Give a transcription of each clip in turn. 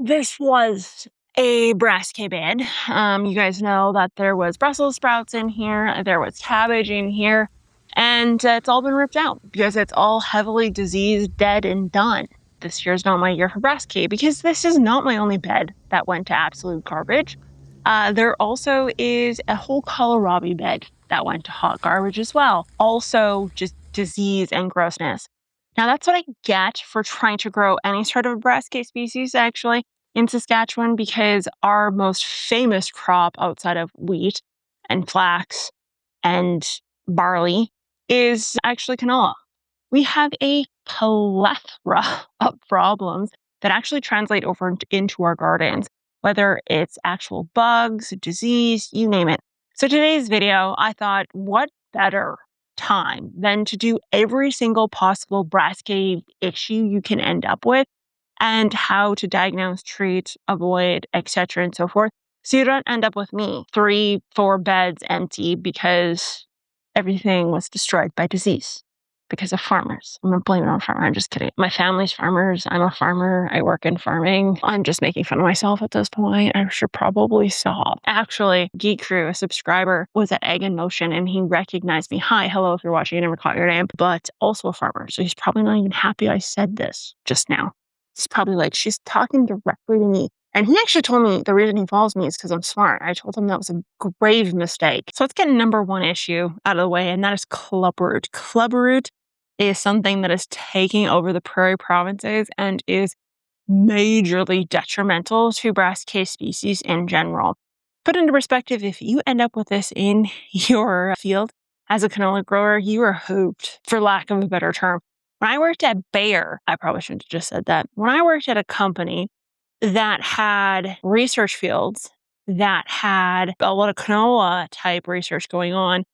This was a Brassica bed. You guys know that there was Brussels sprouts in here, there was cabbage in here, and it's all been ripped out because it's all heavily diseased, dead, and done. This year's not my year for Brassica because this is not my only bed that went to absolute garbage. There also is a whole kohlrabi bed that went to hot garbage as well. Also just disease and grossness. Now that's what I get for trying to grow any sort of Brassica species actually in Saskatchewan, because our most famous crop outside of wheat and flax and barley is actually canola. We have a plethora of problems that actually translate over into our gardens, whether it's actual bugs, disease, you name it. So today's video, I thought, what better time than to do every single possible Brassica issue you can end up with and how to diagnose, treat, avoid, etc. and so forth. So you don't end up with me 3-4 beds empty because everything was destroyed by disease because of farmers. I'm not blaming it on farmers. I'm just kidding. My family's farmers. I'm a farmer. I work in farming. I'm just making fun of myself at this point. I should probably stop. Actually, Geek Crew, a subscriber, was at Egg in Motion and he recognized me. Hi, hello, if you're watching, I never caught your name, but also a farmer. So he's probably not even happy I said this just now. He's probably like, she's talking directly to me. And he actually told me the reason he follows me is because I'm smart. I told him that was a grave mistake. So let's get number one issue out of the way, and that is clubroot. Clubroot is something that is taking over the prairie provinces and is majorly detrimental to Brassica species in general. Put into perspective, if you end up with this in your field as a canola grower, you are hooped, for lack of a better term. When I worked at Bayer, I probably shouldn't have just said that. When I worked at a company that had research fields that had a lot of canola type research going on,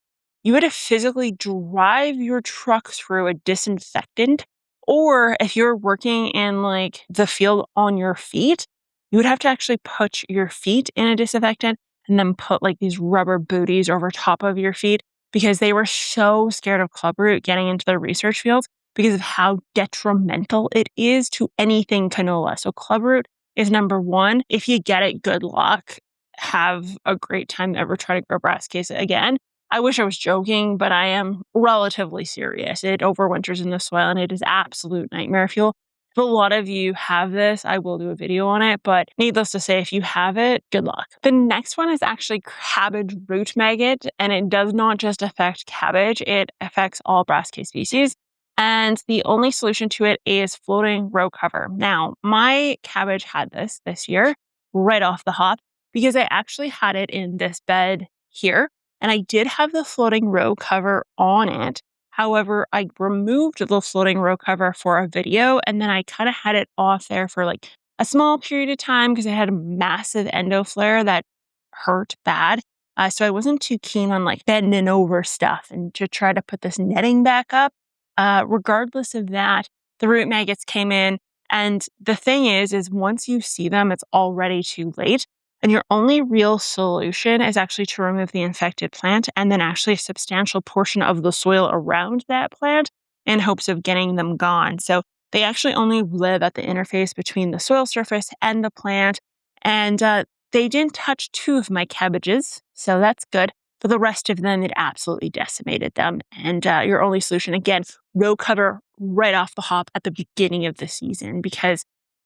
you had to physically drive your truck through a disinfectant. Or if you're working in like the field on your feet, you would have to actually put your feet in a disinfectant and then put like these rubber booties over top of your feet because they were so scared of clubroot getting into their research fields because of how detrimental it is to anything canola. So clubroot is number one. If you get it, good luck. Have a great time. Never try to grow brassicas again. I wish I was joking, but I am relatively serious. It overwinters in the soil and it is absolute nightmare fuel. If a lot of you have this, I will do a video on it, but needless to say, if you have it, good luck. The next one is actually cabbage root maggot, and it does not just affect cabbage, it affects all brassica species. And the only solution to it is floating row cover. Now, my cabbage had this year, right off the hop, because I actually had it in this bed here. And I did have the floating row cover on it. However, I removed the floating row cover for a video, and then I kind of had it off there for like a small period of time because I had a massive endo flare that hurt bad. So I wasn't too keen on like bending over stuff and to try to put this netting back up. Regardless of that, the root maggots came in. And the thing is once you see them, it's already too late. And your only real solution is actually to remove the infected plant and then actually a substantial portion of the soil around that plant in hopes of getting them gone. So they actually only live at the interface between the soil surface and the plant. And they didn't touch 2 of my cabbages, so that's good. For the rest of them, it absolutely decimated them. And your only solution, again, row cover right off the hop at the beginning of the season, because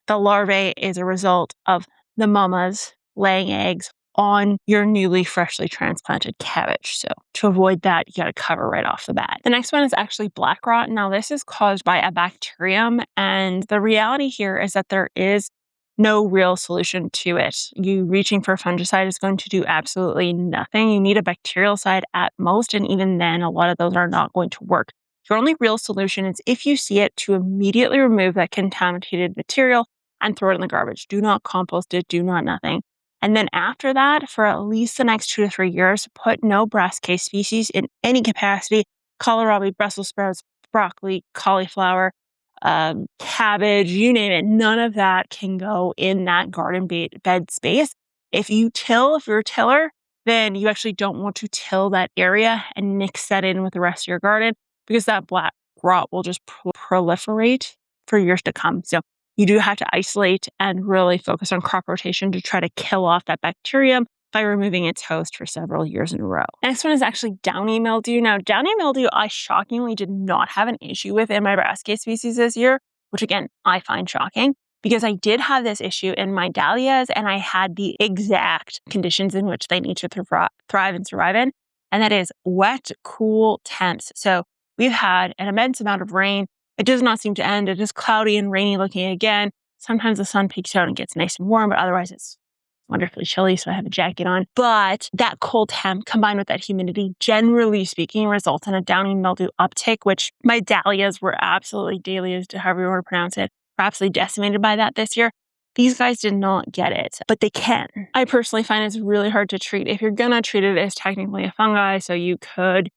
the larvae is a result of the mamas laying eggs on your newly freshly transplanted cabbage. So to avoid that, you got to cover right off the bat. The next one is actually black rot. Now this is caused by a bacterium, and the reality here is that there is no real solution to it. You reaching for a fungicide is going to do absolutely nothing. You need a bacterial side at most, and even then, a lot of those are not going to work. Your only real solution is, if you see it, to immediately remove that contaminated material and throw it in the garbage. Do not compost it, do not nothing. And then after that, for at least the next 2 to 3 years, put no brassica species in any capacity. Kohlrabi, Brussels sprouts, broccoli, cauliflower, cabbage, you name it. None of that can go in that garden bed space. If you're a tiller, then you actually don't want to till that area and mix that in with the rest of your garden, because that black rot will just proliferate for years to come. So you do have to isolate and really focus on crop rotation to try to kill off that bacterium by removing its host for several years in a row. Next one is actually downy mildew. Now, downy mildew, I shockingly did not have an issue with in my Brassica species this year, which again, I find shocking because I did have this issue in my dahlias and I had the exact conditions in which they need to thrive and survive in. And that is wet, cool temps. So we've had an immense amount of rain. It does not seem to end. It is cloudy and rainy looking again. Sometimes the sun peeks out and gets nice and warm, but otherwise it's wonderfully chilly, so I have a jacket on. But that cold temp combined with that humidity, generally speaking, results in a downy mildew uptick, which my dahlias were absolutely, dahlias, however you want to pronounce it, were absolutely decimated by that this year. These guys did not get it, but they can. I personally find it's really hard to treat. If you're going to treat it as technically a fungi, so you could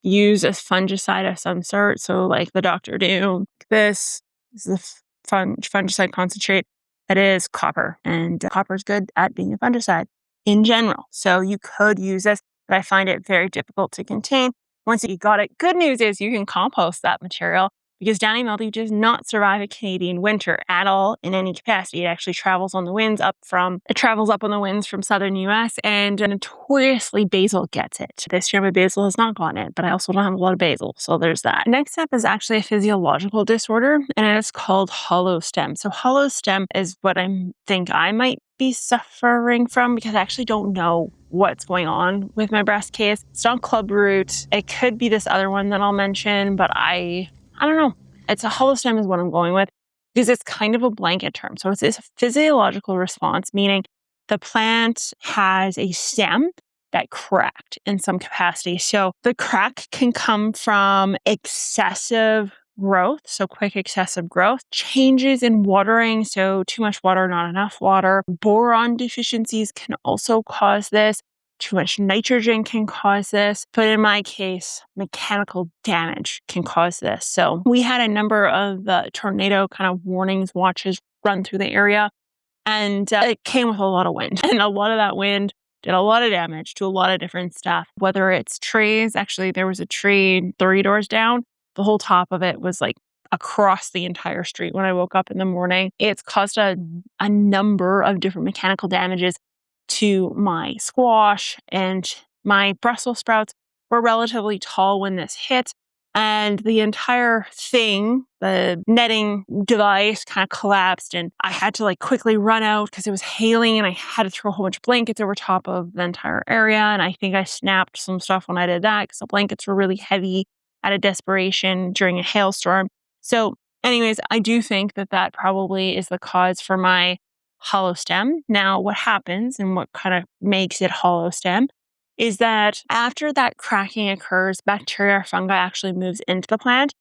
use a fungicide of some sort. So like the Dr. Doom, this is the fungicide concentrate that is copper. And copper is good at being a fungicide in general. So you could use this, but I find it very difficult to contain. Once you got it, good news is you can compost that material because downy mildew does not survive a Canadian winter at all in any capacity. It actually travels on the winds up on the winds from southern US, and notoriously basil gets it. This year my basil has not gotten it, but I also don't have a lot of basil, so there's that. Next up is actually a physiological disorder, and it is called hollow stem. So hollow stem is what I think I might be suffering from because I actually don't know what's going on with my brassica. It's not clubroot. It could be this other one that I'll mention, but I don't know. It's a hollow stem is what I'm going with because it's kind of a blanket term. So it's this physiological response, meaning the plant has a stem that cracked in some capacity. So the crack can come from excessive growth, so quick excessive growth, changes in watering, so too much water, not enough water. Boron deficiencies can also cause this. Too much nitrogen can cause this, but in my case, mechanical damage can cause this. So we had a number of tornado kind of warnings, watches run through the area, and it came with a lot of wind. And a lot of that wind did a lot of damage to a lot of different stuff, whether it's trees. Actually, there was a tree 3 doors down. The whole top of it was like across the entire street when I woke up in the morning. It's caused a number of different mechanical damages to my squash, and my Brussels sprouts were relatively tall when this hit. And the entire thing, the netting device kind of collapsed, and I had to quickly run out because it was hailing and I had to throw a whole bunch of blankets over top of the entire area. And I think I snapped some stuff when I did that because the blankets were really heavy out of desperation during a hailstorm. So anyways, I do think that probably is the cause for my hollow stem. Now, what happens and what kind of makes it hollow stem is that after that cracking occurs, bacteria or fungi actually moves into the plant.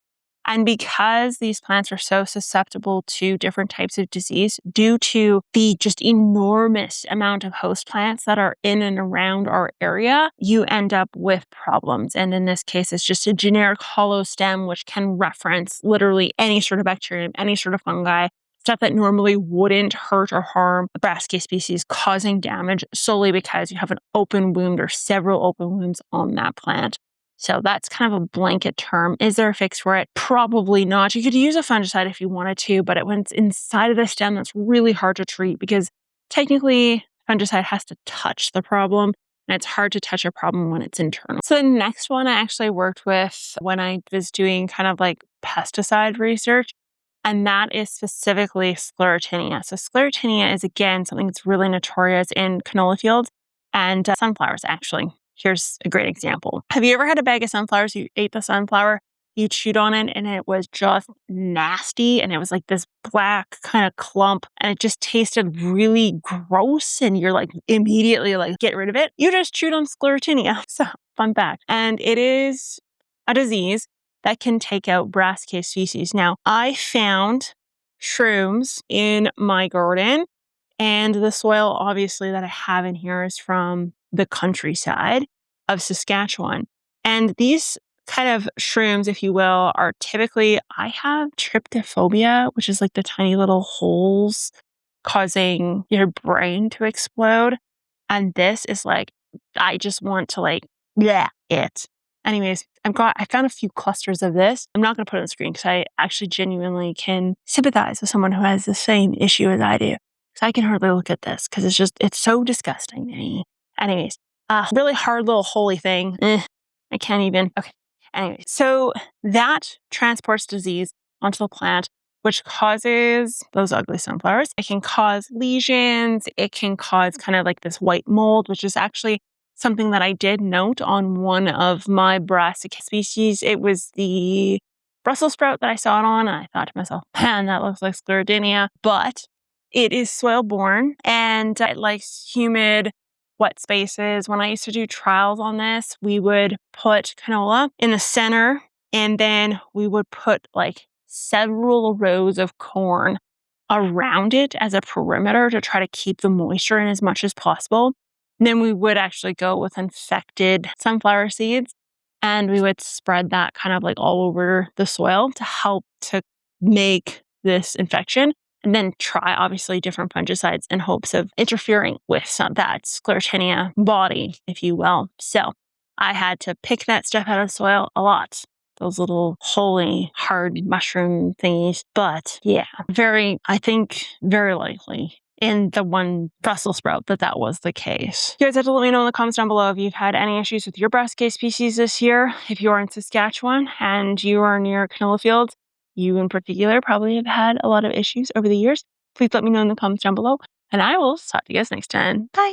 And because these plants are so susceptible to different types of disease due to the just enormous amount of host plants that are in and around our area, you end up with problems. And in this case, it's just a generic hollow stem, which can reference literally any sort of bacterium, any sort of fungi, stuff that normally wouldn't hurt or harm a Brassica species, causing damage solely because you have an open wound or several open wounds on that plant. So that's kind of a blanket term. Is there a fix for it? Probably not. You could use a fungicide if you wanted to, but when it's inside of the stem, that's really hard to treat because technically fungicide has to touch the problem, and it's hard to touch a problem when it's internal. So the next one I actually worked with when I was doing kind of pesticide research, and that is specifically Sclerotinia. So Sclerotinia is, again, something that's really notorious in canola fields and sunflowers, actually. Here's a great example. Have you ever had a bag of sunflowers? You ate the sunflower, you chewed on it, and it was just nasty. And it was like this black kind of clump, and it just tasted really gross. And you're immediately get rid of it. You just chewed on Sclerotinia. So, fun fact. And it is a disease that can take out Brassica species. Now, I found shrooms in my garden, and the soil, obviously, that I have in here is from the countryside of Saskatchewan. And these kind of shrooms, if you will, are typically, I have tryptophobia, which is the tiny little holes causing your brain to explode. And this is I just want to, yeah, it. Anyways, I found a few clusters of this. I'm not going to put it on the screen because I actually genuinely can sympathize with someone who has the same issue as I do. Because I can hardly look at this because it's so disgusting to me. Anyways, really hard little holy thing. I can't even. Okay. Anyway, so that transports disease onto the plant, which causes those ugly sunflowers. It can cause lesions. It can cause kind of like this white mold, which is actually something that I did note on one of my Brassica species. It was the Brussels sprout that I saw it on. And I thought to myself, man, that looks like Sclerotinia. But it is soil borne and it likes humid, wet spaces. When I used to do trials on this, we would put canola in the center and then we would put like several rows of corn around it as a perimeter to try to keep the moisture in as much as possible. And then we would actually go with infected sunflower seeds and we would spread that kind of like all over the soil to help to make this infection. And then try obviously different fungicides in hopes of interfering with that Sclerotinia body, if you will. So I had to pick that stuff out of the soil a lot. Those little holy hard mushroom thingies. But yeah, I think very likely in the one Brussels sprout that was the case. You guys have to let me know in the comments down below if you've had any issues with your Brassica species this year. If you are in Saskatchewan and you are near canola fields, you in particular probably have had a lot of issues over the years. Please let me know in the comments down below, and I will talk to you guys next time. Bye!